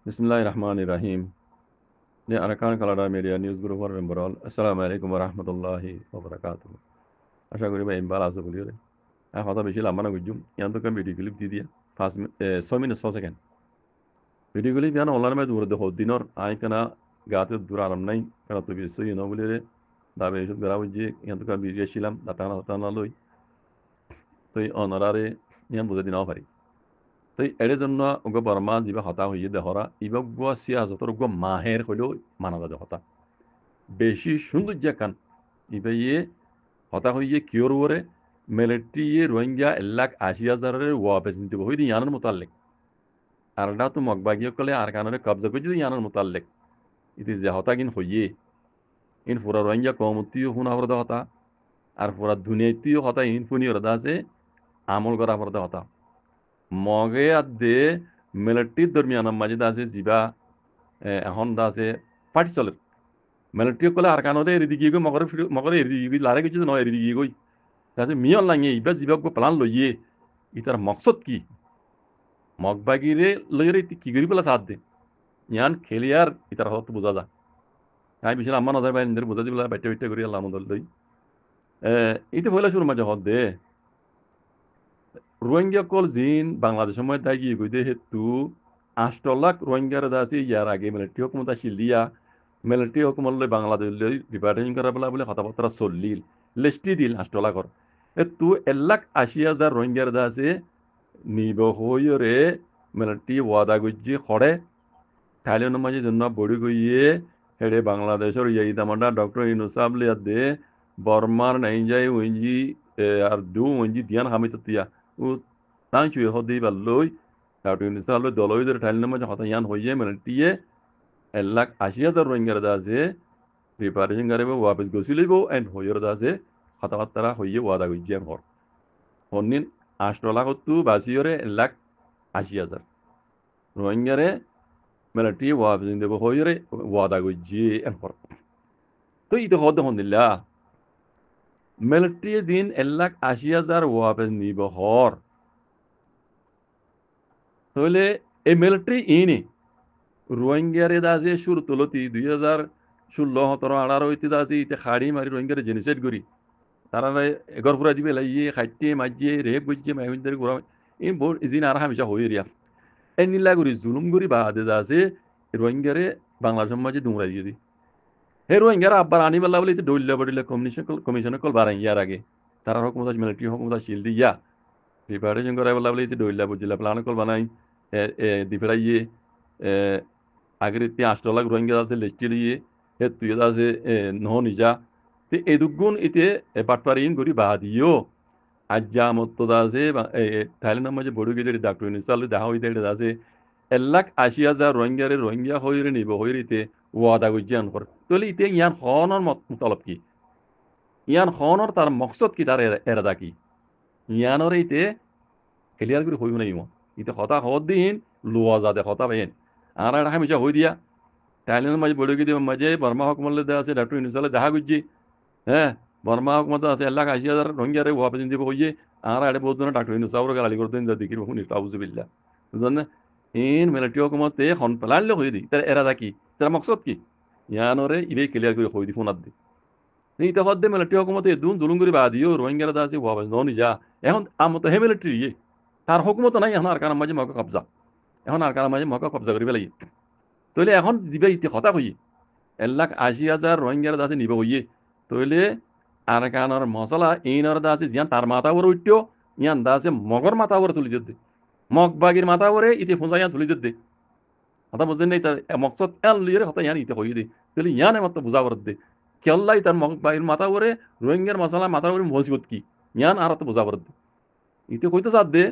Bismillahirrahmanirrahim. Ni Arakan Kalada Media News Group for Memberall. Assalamu alaikum warahmatullahi wabarakatuh. আশা করি ভাই ভালো আছো বলিও রে কথা বেশি লম্বা না বুঝুম ইয়ান তো ভিডিও ক্লিপ দি দিয়া 6 মিনিট 6 সেকেন্ড ভিডিও ক্লিপ ইয়ান অনলাইন মে দূর দেখো দিনর আই কানা গাতে দূর আরাম নাই কারণ তো বিশ্বই ইউনো বলি রে দাবে এসব গড়া বুঝি ইয়ান তো ভিডিও ছিলাম দাতা না লই তো অনারারে ইয়ান বুঝে দিনাও পারি তো এর জন্য ওগো বর্মা যিবা হতা হইয়ে দেহরা ইবা গো সিয়াজতর গো মাহের হইলেও মানা যায় হতা বেশি সৌন্দর্য কান ইবা ইয়ে হতা হইয়ে কিওর ওরে মিলিটারি রোহিঙ্গা 1,80,000 ওয়াপেস নিতে হইদি ইয়ানের মোতাল্লেক আর না তো মগবাগিয়ে কলে আর কানরে কবজা করে যদি ইয়ানের মোতাল্লেক ইতি যে হতা কিন হইয়ে ইন ফুরা রোহিঙ্গা কমতিও হুনা হরদা হতা আর ফুরা দুনিয়াতিও হতা ইন ফুনি হরদা আছে আমল করা হরদা হতা মগে আদে মিলিটারি দরমিয়ান মাঝে আছে জিবা এখন দা আছে পার্টি চলে মিলিটারি কলে আর কানরে এরি দিগি গো মগরে এরি দিগি লারে কিছু নয় এরি দিগি গই তাছে মিয়ন লাগে ইবা জিবা গো প্লান লইয়ে ইতার মকসদ কি মগবাগিরে লইরে কি করি পেলা সাথ দে ইয়ান খেলিয়ার ইতার হত বোঝা যা আমি বিশাল আম্মা নজর বাইরে বোঝা দিবলা বাইটে বাইটে করি আল্লাহ মদল লই ইতে হইলা শুরু মাঝে হদ দে রোহিঙ্গা কল জিন বাংলাদেশের মধ্যে তাই গিয়ে গই দে হেতু 8 লাখ রোহিঙ্গার দাসি ইয়ার আগে মিলিটারি হুকুমত আসিল দিয়া মিলিটারি হুকুমত লই বাংলাদেশ লই রিপার্টিং করা বলা বলে কথাবার্তা চলিল লিস্টি দিল 8 লাখর তু 1,80,000 রোহিঙ্গার দাসে নিব হইরে মিলিটারি ওয়াদা গুজি খড়ে থাইল্যান্ডের মাঝে জন্য বড়ি গইয়ে হেডে বাংলাদেশের ইয়াই দামান্ডা ডক্টর ইনুসাব লিয়া দে বর্মার নাই যাই ওইজি আর দু ওইজি দিয়ান হামিত তিয়া ও তাই চুয়ে হদি বাল্লই ডক্টর ইনুসাব লই দলই ধরে থাইল্যান্ডের মাঝে হতা ইয়ান হইয়ে মিলিটারিয়ে 1,80,000 রোহিঙ্গার দাসে প্রিপারেশন করে ওয়াপস গছিলিব এন্ড হইয়ের দাসে কথাবার্তা হইয়ে ওয়াদা গুজিয়ান হর হন্নিন 8 লাখ বাসিয়রে 1,80,000 রোহিঙ্গারে মিলিটারি ওয়াপস দেব হইরে ওয়াদা গুজি এন হর তো ইতো হদ হন্দিল্লা মিলিটারি দিন 1,80,000 ওয়াপস নিব হর তাহলে এই মিলিটারি ইনি রোহিঙ্গারে দাসে সুর তুলতি 2016-17-18 হইতে দাসে ইতে খাড়ি মারি রোহিঙ্গারে জেনোসাইড করি তারা এগর ফুরা দিবে লাইয়ে খাইতে মাজিয়ে রেপ গুজিয়ে মাইন্দারে গোরা এই বোর ইজিন আর হামেশা হই রিয়া এই নিলা করি জুলুম করি বাদে দাসে রোহিঙ্গারে বাংলাদেশের মাঝে দুমরা দিয়ে দি হে রোহিঙ্গারা আব্বার আনি বেলা বলে ডইল্লা বডিলা কমিশনের কল বারাই ইয়ার আগে তারা হকুমত মিলিটারি হকুমত শিল দিয়া প্রিপারেশন করা বেলা বলে ডইল্লা বুঝিলা প্লান কল বানাই দিফেড়াইয়ে আগের 8 লাখ রোহিঙ্গা আছে লিস্টি দিয়ে হে তুই আছে নহ নিজা তে এদুগুণ ইতে বাটপারিন করি বাদিও আজ্জা মতো আছে থাইল্যান্ডের মাঝে বড় গিয়ে ডাক্তার ইনস্টাল দেখা হইতে আছে 1,80,000 রোহিঙ্গা হইরে নিব হইরিতে ওয়াদা গুজিয়ান কর তাহলে ইতে ইয়ান খনর মতলব কি ইয়ান খনর তার মকসদ কি তার এরাদা কি ইয়ানর ইতে ক্লিয়ার করে হইব নাই ইতে হতা হদ দিন লোয়া যাদে হতা বেন আর একটা হামিশা হই দিয়া থাইল্যান্ডের মাঝে বড় গিয়ে মাঝে বর্মা হকমল্লে দেওয়া আছে ডাক্তার ইনস্টালে দেখা গুজি হ্যাঁ বর্মা হকমত আছে 1,80,000 রোহিঙ্গারে ওয়াপস দিব হইয়ে আর আড়ে বহুত ডাক্তার ইনস্টাউর গালি করতে দিকির হুনি তাউজুবিল্লাহ বুঝলেন না ইন মিলিটারি হকুমতে খন পেলাইলে হয়ে দি তার এরা কি তার মকসদ কি ইয়ানরে ইবে ক্লিয়ার করে হয়ে দি ফোনাত দি ইতা হদ্দে মিলিটারি হকুমতে দুন জুলুম করে বাদিও রোহিঙ্গারা দা আছে ওয়াবাস ননি যা এখন আমত হে মিলিটারি তার হকুমত নাই এখন আর কার মাঝে মকা কবজা এখন আর কার মাঝে মকা কবজা করি পেলাই তইলে এখন দিবে ইতি কথা কই 1,80,000 রোহিঙ্গারা দা আছে নিবে হইয়ে তইলে আর কানার মশলা এইনর দা আছে জিয়ান তার মাথা ওর উঠ্টো ইয়ান দা আছে মগর মাথা ওর তুলি দিতে মগ বাগির মাথা ওরে ইতি ফুঁজাইয়া তুলি দিতে কথা বুঝেন নাই তার মকসদ এল লিয়ে হতা ইয়ান ইতে হই দে তাহলে ইয়ানে মত বুঝা করত দে কেল্লাই তার মগ বাগির মাথা ওরে রোহিঙ্গার মশলা মাথা ওরে মসিবত কি ইয়ান আর তো বুঝা করত দে ইতে কইতে চাত দে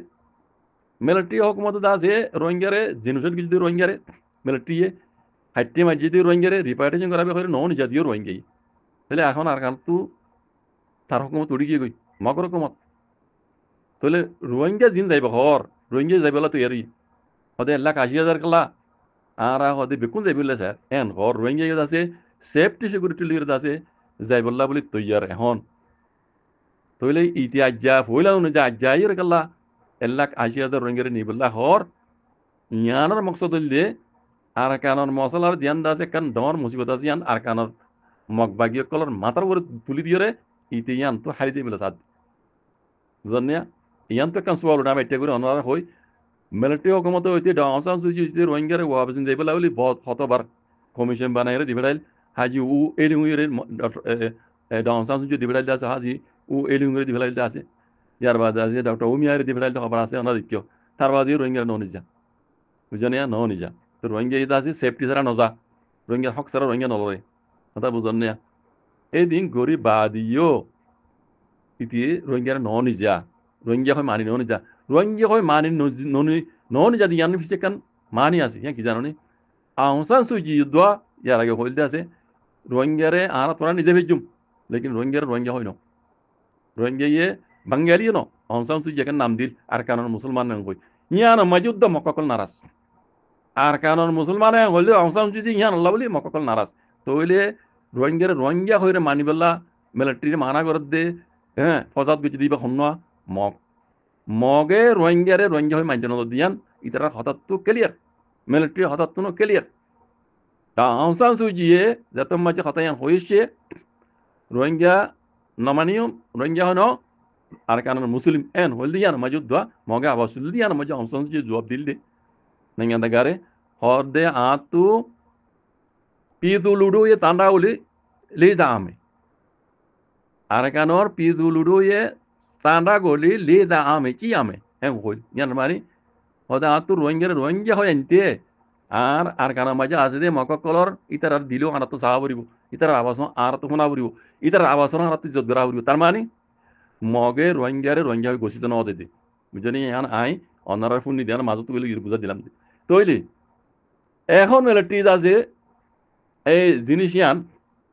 মিলিটারি হকুমত দা আছে রোহিঙ্গারে জেনোসাইড কিছু দিয়ে রোহিঙ্গারে মিলিটারি হাইটে মাঝে দিয়ে রোহিঙ্গারে রিপার্টেশন করাবে হলে নন জাতীয় রোহিঙ্গাই তাহলে এখন আর কাল তু তার হকুমত উড়ি গিয়ে গই মগর হকুমত তাহলে রোহিঙ্গা জিন যাইব হর রোহিঙ্গা যাইবেলা তো এরি হদে 1,80,000 কালা আর হদে বেকুন যাইবলে স্যার এন হর রোহিঙ্গা আছে সেফটি সিকিউরিটি লিয়ার আছে যাইবল্লা বলি তৈয়ার এখন তইলে ইতি আজ্জা ফইলা অনুযায়ী আজ্জাই কাল্লা 1,80,000 রোহিঙ্গারে নিবল্লা হর ইয়ানোর মকসদ হইলে আর কানর মশলার জিয়ান আছে কান ডর মুসিবত আছে ইয়ান আর কানর মগবাগীয় কলর মাথার উপরে তুলি দিয়ে রে ইতে ইয়ান তো হারি দিয়ে মিলে সাদ বুঝলেন ইয়ান তো কান সোয়াল ডাম এটা করে অনারা হই মিলিটারি হকুমত হইতে ডাউনসান সুজি যে রোহিঙ্গারে ওয়াবজিন যাইবে লাউলি বহুত হতবার কমিশন বানাইরে দিবেড়াইল হাজি উ এলিঙ্গুরে ডাউনসান সুজি দিবেড়াইল আছে হাজি উ এলিঙ্গুরে দিবেড়াইল আছে ইয়ার বাদ আছে ডক্টর উমিয়ারে দিবেড়াইল খবর আছে ওনা দিকিও তার বাদে রোহিঙ্গারে ননি যা বুঝলেন ন নিজা তো রোহিঙ্গা ইদা আছে সেফটি ছাড়া নজা রোহিঙ্গার হক ছাড়া রোহিঙ্গা নলরে কথা বুঝলেন না এই দিন গরিব বাদিও ইতি রোহিঙ্গার ন নিজা রোহিঙ্গা হয় মানি ন নিজা রোহিঙ্গা হয় মানি ননি ন নিজা দি ইয়ানি ফিসে কান মানি আছে কি জানো নি আহসান সুজি দোয়া ইয়ার আগে হইলতে আছে রোহিঙ্গারে আনা তোরা নিজে ভেজুম লেকিন রোহিঙ্গা হয় ন রোহিঙ্গা ইয়ে বাঙালিও ন আহসান সুজি এখানে নাম দিল আর কারণ মুসলমান নয় ইয়ান মজুদ্দ মক্কল নারাজ আর কারণ মুসলমান হইলে আহসান সুজি ইয়ান আল্লাহ বলি মক্কল নারাজ তইলে রোহিঙ্গা হইরে মানিবেলা মিলিটারি মানা করে দে হ্যাঁ ফসাদ গুছি দিবা হন্যা মগে রোহিঙ্গা হয়ে মানছে নদ দিয়ান ইতারা হঠাৎ ক্লিয়ার মিলিটারি হঠাৎ ক্লিয়ার তা আহসান সুজিয়ে যত মাঝে হতায়ান হয়েছে রোহিঙ্গা নমানিও রোহিঙ্গা হন আর কারণ মুসলিম এন হল দিয়ান মজুদ দোয়া মগে আবার সুল দিয়ান মজে আহসান সুজি জবাব দিল দে নাঙ্গা দাগারে হর দে আতু পিদুলুডু ये तांडा उली ले जा आमे আরেকানোর পিদুলুডু ये तांडा गोली ले जा आमे কি আমে হ্যাঁ হইল ইয়ান মানে হদা আতু রোহিঙ্গা হয় এনতে আর কানা মাঝে আছে দে মককলর ইতার দিলেও আর তো সাহা বরিব ইতার আবাস আর তো শোনা বরিব ইতার আবাস আর তো ইজ্জত করা বরিব তার মানে মগে রোহিঙ্গা হয়ে ঘোষিত ন দে বুঝলি ইয়ান আই অনারার ফুন নিদিয়ান মাজত গেলে বুঝা দিলাম তৈলি এখন মিলিটারি আছে এই জিনিস ইয়ান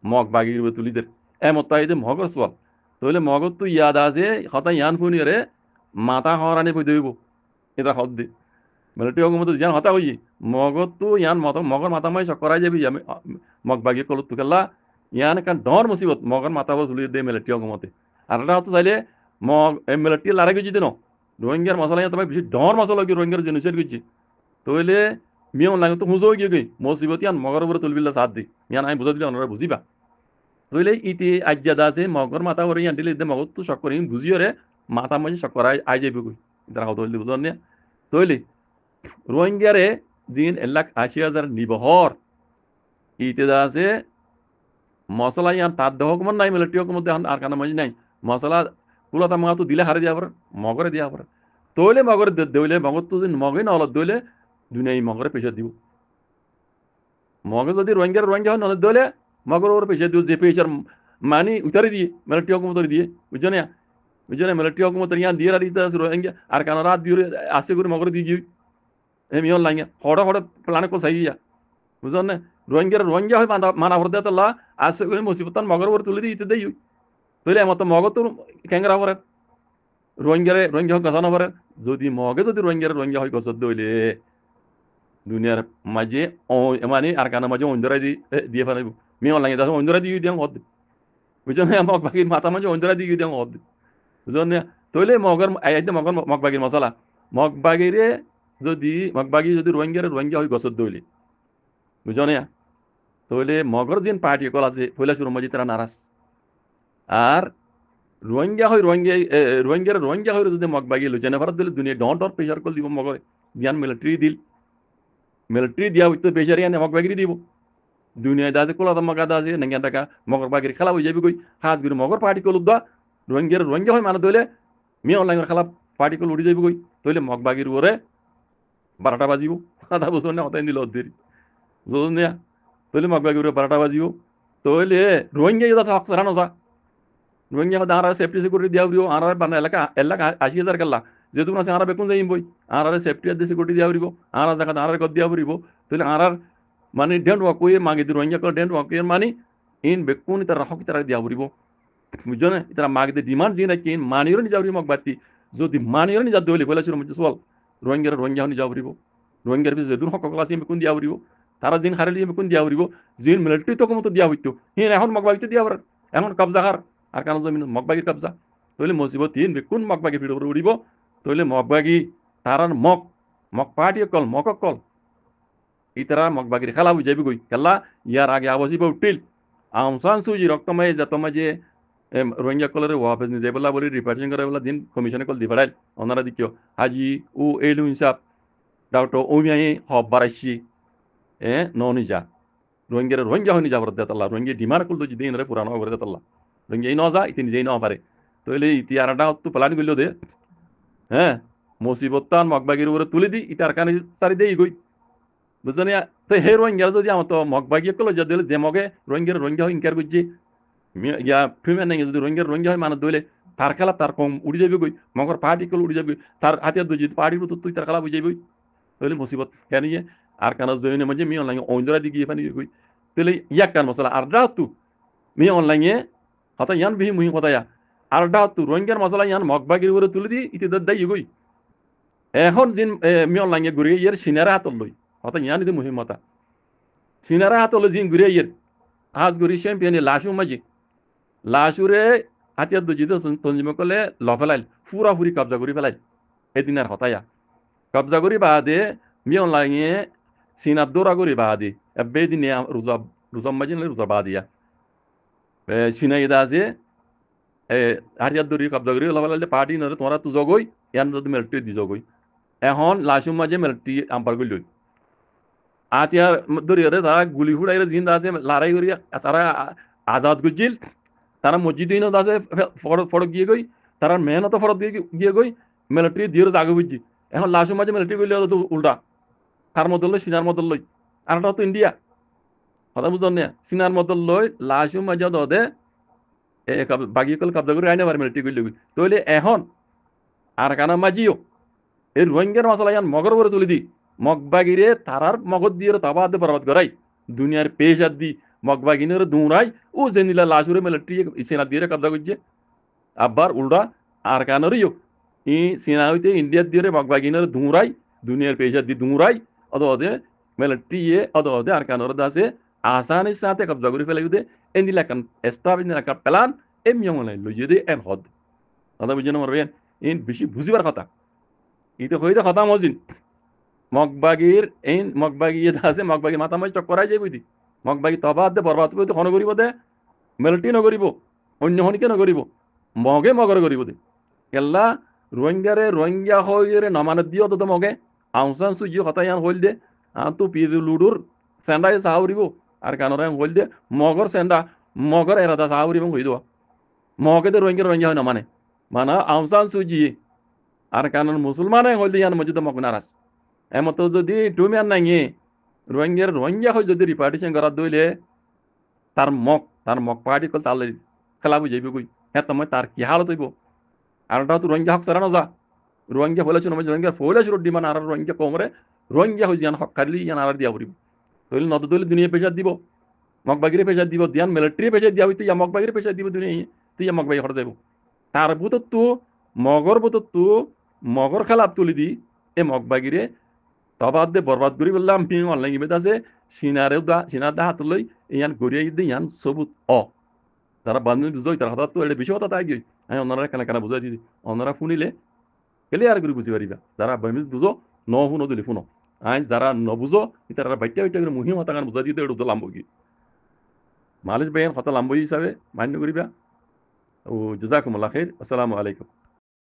মগ বাগির তুলিদের এমত তাইতে মগর সোয়াল তাহলে মগর তো ইয়াদ আছে হতা ইয়ান ফুনিরে মাথা হরানি বই দইব এটা হদ দি মিলিটারি হকুমত ইয়ান হতা হই মগর তো ইয়ান মগর মাথা মাই সকরাই যাবি আমি মগ বাগি কলত তুকেলা ইয়ান কান ডর মুসিবত মগর মাথা বস তুলি দে মিলিটারি হকুমতে আর এটা হতো চাইলে মগ মিলিটারি লারে গেছি দিন রোহিঙ্গার মশলা ইয়ান তোমায় বেশি ডর মশলা কি রোহিঙ্গার জেনোসাইড গেছি তাহলে মিয়ন লাগে তো হুঁজো গিয়ে গই মসিবত ইয়ান মগর উপরে তুলবিল্লা সাথ দি ইয়ান আমি বুঝা দিলে ওনারা বুঝিবা তইলে ইতি আজ্জাদা আছে মগর মাথা করে ইয়ান দিলে মগর তো শক করে বুঝিও রে মাথা মাঝে শক করা আই যাইবে কই তারা হতো বুঝলেন না তইলে রোহিঙ্গারে দিন 1,80,000 নিবহর ইতে আছে মশলা ইয়ান তার দেহ কমন নাই মিলিটারি হকুমত আর কানা মাঝে নাই মশলা কুলাতা মগা তো দিলে হারে দিয়া পারে মগরে দিয়া পারে তইলে মগরে দইলে মগর তো মগে না অলপ দইলে দুনিয়া মগরে পেশা দিব মগে যদি রোহিঙ্গা হয় নলে দইলে মগর ওর পেশা দিও যে পেশার মানি উতারে দিয়ে মিলিটারি হকুমত দিয়ে বুঝছো না মিলিটারি হকুমত ইয়ান দিয়ে রাখতে আছে রোহিঙ্গা আর কানা রাত দিয়ে আসে করে মগরে দিয়ে গিয়ে মিয়ন লাগে হড়ে প্লানে কল চাই যা বুঝলেন না রোহিঙ্গা হয় মানা ভর দেয় তাল্লা আসে করে মুসিবতান মগর ওর তুলে দিয়ে দেই তৈলে এমত মগ তো ক্যাংরা ভরে রোহিঙ্গা হয় গছানো ভরে যদি মগে যদি রোহিঙ্গা হয় গছত দইলে দুনিয়ার মাঝে মানে আর কানা মাঝে অঞ্জরা দিয়ে ফেলাইব মিয়ন লাগে তাহলে অঞ্জরা দিয়ে দিয়ে হদ বুঝলেন না মগ বাগির মাথা মাঝে অঞ্জরা দিয়ে দিয়ে হদ বুঝলেন না তৈলে মগ বাগির মশলা মগ বাগিরে যদি মগবাগি যদি রোহিঙ্গা হয় গছত দইলে বুঝো না তাহলে মগর যেন পার্টি কল আছে পয়লা শুরু মজি তারা নারাজ আর রোহিঙ্গা হয় যদি মগবাগি লুচে না ভারত দিলে দুনিয়া ডর প্রেশার কল দিব মগরে জ্ঞান মিলিটারি দিয়া হইতো প্রেশার ইয়ান মগবাগিরি দিব দুনিয়ায় দাজে কোলা মগা দাজে নাঙ্গা টাকা মগর বাগিরি খেলা হয়ে যাবে কই হাজ করে মগর পার্টি কল উদ্দা রোহিঙ্গা হয় মানে দইলে মিয়া অনলাইনের খেলা পার্টি কল উড়ি যাবে কই তইলে মগবাগির ওরে 12টা বাজিব কথা বুঝুন না হতাই দিল দেরি বুঝুন না তৈলে মগবাগি 12টা বাজিব তৈলে রোহিঙ্গা ইদা হক সারা নজা রোহিঙ্গা আর সেফটি সিকিউরিটি দিয়া উড়িব আর বানা এলাকা 80,000 কাল্লা যেহেতু না আর বেকুন যাই বই আর সেফটি আর সিকিউরিটি দিয়া উড়িব আর জায়গা আর গদ দিয়া উড়িব তৈলে আর মানে ডেন্ট ওয়াক কই মাগে দি রোহিঙ্গা কল ডেন্ট ওয়াক মানে ইন বেকুন তার হক তারা দিয়া উড়িব বুঝছো না তারা মাগে দি ডিমান্ড জিনা কিন মানির নি যাউরি মগবাতি যদি মানির নি যা দইলে বলে শুরু মধ্যে সওয়াল রোহিঙ্গা হনি যাউরিব রোহিঙ্গার পিছনে যেদিন হক ক্লাসে বেকুন দিয়া উড়িব তারা জিন হারালি বেকুন দিয়া উড়িব জিন মিলিটারি তো কমতো দিয়া হইতো হিন এখন মগবাগিতে দিয়া পারে এখন কবজা হার আর কারণ জমিন মগবাগির কবজা তইলে মুসিবত হিন বেকুন মগবাগি ফিড উপরে উড়িব তইলে মগবাগি তারার মগ পার্টি কল ইতারা মগবাগির খেলা বুঝাইবি গই খেলা ইয়ার আগে আবসিব উঠিল আমসান সুজি রক্তময় যতময় যে রোহিঙ্গা কলরে ওয়াপেস নিজে বলা বলি রিপার্টিং করে বলা দিন কমিশনে কল দিবারাইল ওনারা দিকিও হাজি ও এইলু ইনসাফ ডাউটো ওমিয়াই হব বারাইছি ননি যা রোহিঙ্গা হয়নি যা বরদ দেতাল্লা রোহিঙ্গা ডিমার কুল তো যদি ইনরে পুরানো করে দেতাল্লা রোহিঙ্গা এই ন যা ইতি নিজেই ন পারে তো এলে ইতি আরাটা তো প্লান করল দে হ্যাঁ মুসিবতান মগবাগির উপরে তুলে দি ইতার কানে সারি দেই গই বুঝছেন তো হে রোহিঙ্গা যদি আমার তো মগবাগিয়ে কল যা দিলে যে মগে রোহিঙ্গা হয় ইনকার করছি ইয়া ফিমেন নাই যদি রোহিঙ্গা হয় মানে দইলে তার খেলা তার কম উড়ি যাবে গই মগর পার্টি কল উড়ি যাবে তার হাতিয়ার দুই যদি পার্টির তো তুই তার খেলা বুঝাইবই তাহলে মুসিবত কেন ইয়ে আর কানা জয়নে মানে মি অনলাইন ওইন্দরা দিকে ফানি গই তাহলে ইয়াক কান মশলা আর ডা তু মি অনলাইনে হতা ইয়ান বিহি মুহি কথা আর ডা তু রোহিঙ্গার মশলা ইয়ান মগবাগির উপরে তুলে দি ইতি দাই গই এখন জিন মি অনলাইনে ঘুরে ইয়ার সিনারা হাতল লই হতা ইয়ান ইদি মুহিমতা সিনারা হাতল জিন ঘুরে ইয়ার আজ ঘুরি চ্যাম্পিয়ন লাশু মাঝি লাশুরে হাতিয়ার দুজিত তঞ্জিমে কলে লফেলাইল ফুরা ফুরি কবজা করি ফেলাইল এদিন আর হতায়া কবজা করি বাদে মিয়ন লাগে সিনার দৌড়া করি বাদে এবে দিনে রুজম মাঝি রুজা বাদিয়া সিনাই দা আছে হাতিয়ার দৌড়ি কবজা করি লফেলাইল পার্টি নরে তোমরা তো জগই ইয়ান যদি মেলটি দি জগই এখন লাশু মাঝে মেলটি আম্পার করি লই আতিয়ার দৌড়িয়ে তারা গুলি ফুড়াইরে জিন্দা আছে লড়াই করি তারা আজাদ গুজিল তারা মসজিদে আছে ফটক গিয়ে গই তারা মেহনত ফটক গিয়ে গই মিলিটারি দিয়ে আগে বুঝছি এখন লাশু মাঝে মিলিটারি করলে তো উল্টা তার মধ্যে লই সিনার মধ্যে লই আর তো ইন্ডিয়া কথা বুঝলেন না সিনার মধ্যে লই লাশু মাঝে দে বাগিয়ে কল কবজা করে আইনে পারে মিলিটারি করলে তৈলে এখন আর কানা মাঝিও এই রোহিঙ্গার মশলা ইয়ান মগর করে তুলি দি মগবাগিরে তারার মগজ দিয়ে তাবাদ বরবাদ করাই দুনিয়ার পেশাদ দি মগবাগিনের দুরাই ও জেনিলা লাশুরে মিলিটারি সেনা দিয়ে কবজা করছে আবার উল্টা আর কানরিও ই সেনা হইতে ইন্ডিয়ার দিয়ে মগবাগিনের দুরাই দুনিয়ার পেশাদ দি দুরাই অদে মিলিটারি অদে আর কানর দাসে আসানির সাথে কবজা করে ফেলে দে এনিলা কান এস্টাবলিশ না প্ল্যান এম ইয়ংলাই লইয়ে দে এম হদ কথা বুঝেন মারবেন ইন বেশি বুঝিবার কথা ইতে হইতে কথা মজিন মগবাগির এই মগবাগি আছে মগবাগি মাথা মাঝ চক্করাই যাই বুঝি মগবাগি তবাদ দে বরবাদ করে হন করিব দে মিলিটারি নকরিব অন্য হনিকে নকরিব মগে মগর করিব দে কেল্লা রোহিঙ্গা হইরে নমানত দিও তো মগে আউসান সুজি হতায়ান হইল দে তো পিজু লুডুর সেন্ডাই সাউরিব আর কানরে হইল দে মগর সেন্ডা মগর এরাদা সাউরিব হই দেওয়া মগে দে রোহিঙ্গা হয় না মানে আউসান সুজি আর কানন মুসলমানে হইল দে ইয়ান মজিদ মগ নারাজ এমত যদি তুমি আর নাই রোহিঙ্গা হয় যদি রিপার্টিশন করা দইলে তার মগ পার্টি কল তাহলে খেলা বুঝাইব কই হ্যাঁ তোমার তার কি হালত হইব আর ওটা তো রোহিঙ্গা হক সারা না যা রোহিঙ্গা ফলেছ রোহিঙ্গা ফলেছ ডিমান আর রোহিঙ্গা কমরে রোহিঙ্গা হয়ে যান হক কাটলি ইয়ান আর দিয়া পড়িব তৈলে নত দইলে দুনিয়া পেশার দিব মগবাগিরে পেশার দিব দিয়ান মিলিটারি পেশার দিয়া হইতে ইয়া মগবাগিরে পেশার দিব দুনিয়া তুই ইয়া মগবাগি হরে যাব তার বুতত তো মগর খেলা তুলি দি এ মগবাগিরে তবাদ দে বরবাদ করি বললাম পিং অনলাইন ইমেজ আছে সিনার দা হাত লই ইয়ান গড়িয়ে দি ইয়ান সবুত যারা বান্ধবী বুঝোই তার হঠাৎ তো এটা বেশি কথা তাই গই আমি ওনারা কেনা বুঝাই দিছি ওনারা শুনিলে কেলে আর করে বুঝি পারিবা যারা বান্ধবী বুঝো ন শুনো দিলি শুনো যারা নবুঝো তারা বাইটা করে মুহিম হতা গান বুঝাই দিতে এটা লাম্ব কি মালিশ বেন হতা লাম্ব হিসাবে মান্য করিবা ও জাযাকুমুল্লাহ খাইর আসসালামু আলাইকুম